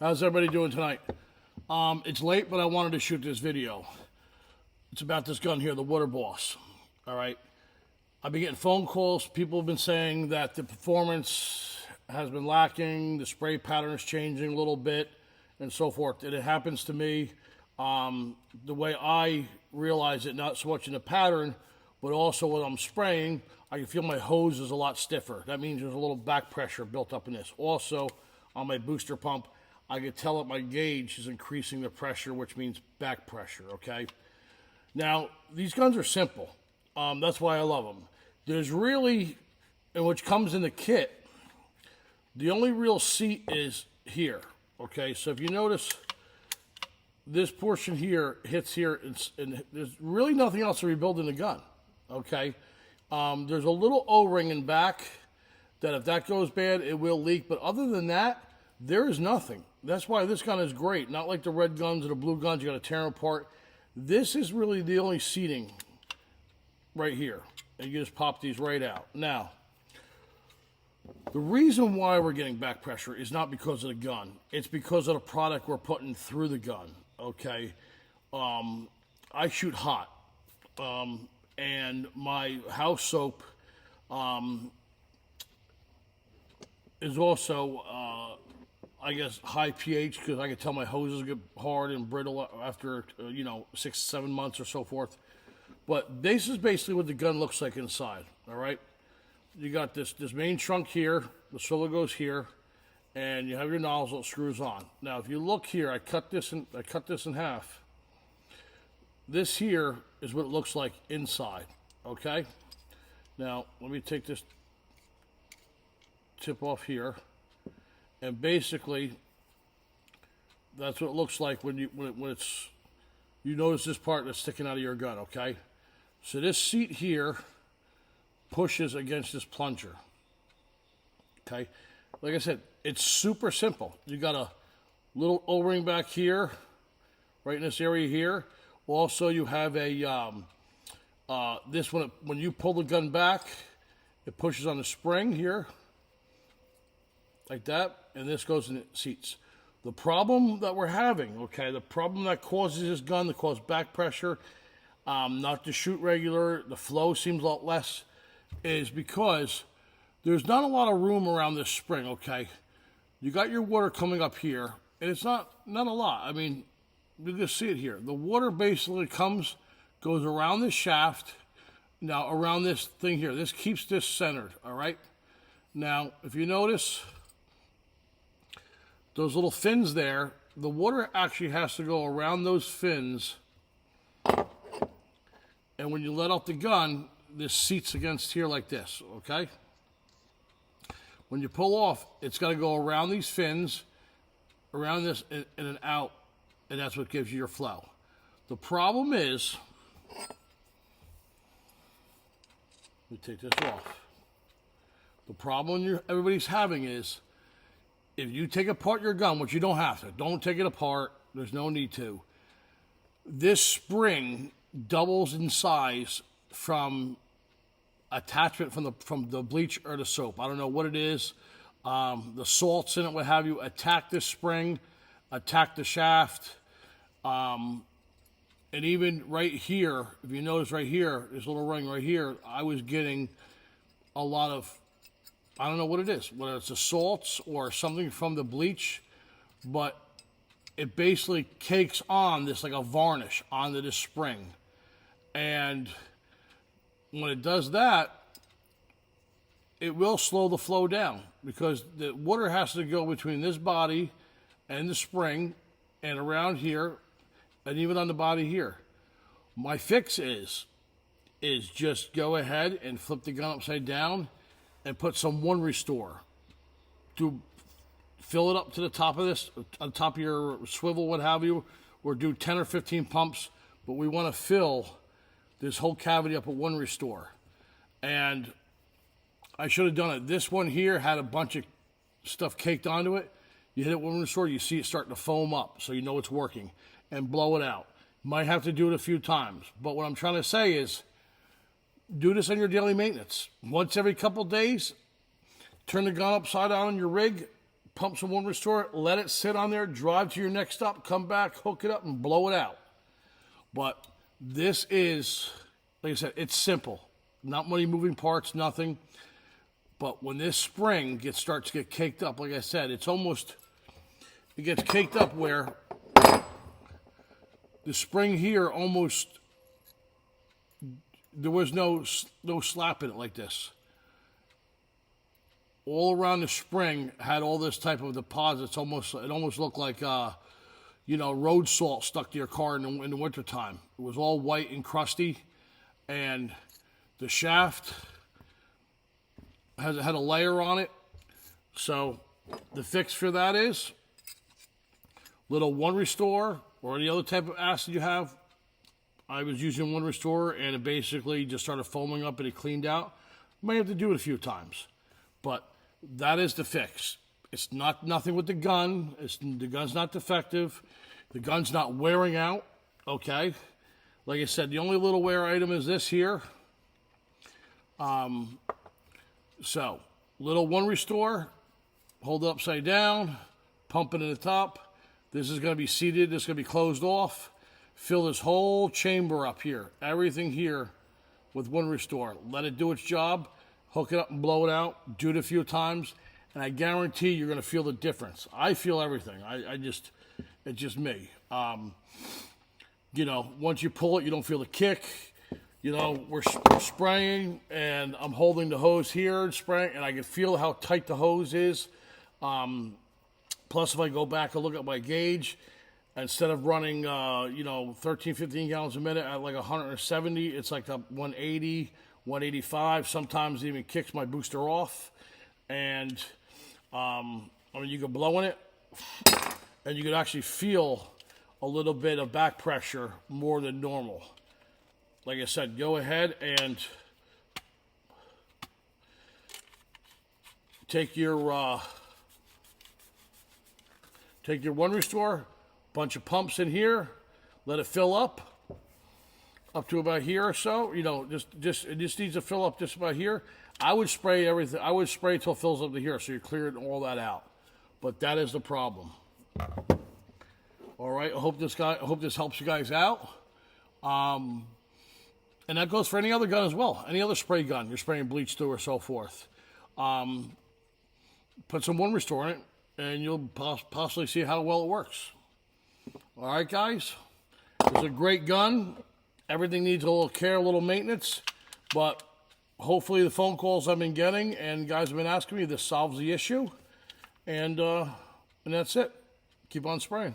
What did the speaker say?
How's everybody doing tonight? It's late, but I wanted to shoot this video. It's about this gun here, the Water Boss. All right. I've been getting phone calls. People have been saying that the performance has been lacking, the spray pattern is changing a little bit, and so forth. And it happens to me. The way I realize it, not so much in the pattern, but also when I'm spraying, I can feel my hose is a lot stiffer. That means there's a little back pressure built up in this. Also, on my booster pump, I can tell that my gauge is increasing the pressure, which means back pressure, okay? Now, these guns are simple. That's why I love them. There's really, and which comes in the kit, the only real seat is here, okay? So if you notice, this portion here hits here, and there's really nothing else to rebuild in the gun, okay? There's a little O-ring in back that if that goes bad, it will leak. But other than that, there is nothing. That's why this gun is great. Not like the red guns or the blue guns, you got to tear them apart. This is really the only seating right here. And you just pop these right out. Now, the reason why we're getting back pressure is not because of the gun. It's because of the product we're putting through the gun, okay? I shoot hot. And my house soap is also, I guess, high pH because I can tell my hoses get hard and brittle after, 6, 7 months or so forth. But this is basically what the gun looks like inside, all right? You got this main trunk here, the swivel goes here, and you have your nozzle, it screws on. Now, if you look here, I cut this in half. This here is what it looks like inside, okay? Now, let me take this tip off here. And basically, that's what it looks like when you notice this part that's sticking out of your gun, okay? So this seat here pushes against this plunger, okay? Like I said, it's super simple. You got a little O-ring back here, right in this area here. Also, you have a, this one, when you pull the gun back, it pushes on the spring here, like that, and this goes in the seats. The problem that we're having, okay, the problem that causes this gun to cause back pressure, not to shoot regular, the flow seems a lot less, is because there's not a lot of room around this spring, okay? You got your water coming up here, and it's not a lot. I mean, you can see it here. The water basically goes around this shaft, now around this thing here. This keeps this centered, all right? Now, if you notice, those little fins there, the water actually has to go around those fins, and when you let off the gun, this seats against here like this, okay? When you pull off, it's got to go around these fins, around this, and then out. And that's what gives you your flow. The problem is, let me take this off. The problem everybody's having is, if you take apart your gun, which you don't have to, don't take it apart, there's no need to. This spring doubles in size from attachment from the bleach or the soap. I don't know what it is. The salts in it, what have you, attack this spring, attack the shaft. And even right here, if you notice right here, this little ring right here, I was getting a lot of, I don't know what it is, whether it's the salts or something from the bleach, but it basically cakes on this like a varnish onto this spring. And when it does that, it will slow the flow down because the water has to go between this body and the spring and around here and even on the body here. My fix is just go ahead and flip the gun upside down and put some one restore. Fill it up to the top of this, on top of your swivel, what have you, or do 10 or 15 pumps, but we want to fill this whole cavity up with one restore. And I should have done it. This one here had a bunch of stuff caked onto it. You hit it with one restore, you see it starting to foam up, so you know it's working, and blow it out. Might have to do it a few times, but what I'm trying to say is, do this on your daily maintenance. Once every couple days, turn the gun upside down on your rig, pump some One Restore, let it sit on there, drive to your next stop, come back, hook it up, and blow it out. But this is, like I said, it's simple. Not many moving parts, nothing. But when this spring starts to get caked up, like I said, it gets caked up where the spring here almost, there was no slap in it like this. All around the spring had all this type of deposits. It almost looked like, road salt stuck to your car in the wintertime. It was all white and crusty, and the shaft had a layer on it. So the fix for that is little One Restore or any other type of acid you have. I was using One Restore, and it basically just started foaming up and it cleaned out. Might have to do it a few times, but that is the fix. It's nothing with the gun. The gun's not defective. The gun's not wearing out, okay? Like I said, the only little wear item is this here. So, little One Restore, hold it upside down, pump it in the top. This is going to be seated. This is going to be closed off. Fill this whole chamber up here, everything here with One Restore. Let it do its job. Hook it up and blow it out. Do it a few times, and I guarantee you're going to feel the difference. I feel everything. It's just me. Once you pull it, you don't feel the kick. We're spraying, and I'm holding the hose here and spraying, and I can feel how tight the hose is. Plus, if I go back and look at my gauge, instead of running, 13, 15 gallons a minute at like 170, it's like a 180, 185. Sometimes it even kicks my booster off. And, you can blow in it, and you can actually feel a little bit of back pressure more than normal. Like I said, go ahead and take your One Restore, bunch of pumps in here, let it fill up to about here or so. It just needs to fill up just about here. I would spray everything. I would spray till it fills up to here, so you're clearing all that out. But that is the problem. All right. I hope this helps you guys out. And that goes for any other gun as well. Any other spray gun you're spraying bleach to or so forth. Put some One Restore in it, and you'll possibly see how well it works. All right, guys. It's a great gun. Everything needs a little care, a little maintenance. But hopefully the phone calls I've been getting and guys have been asking me, this solves the issue. And that's it. Keep on spraying.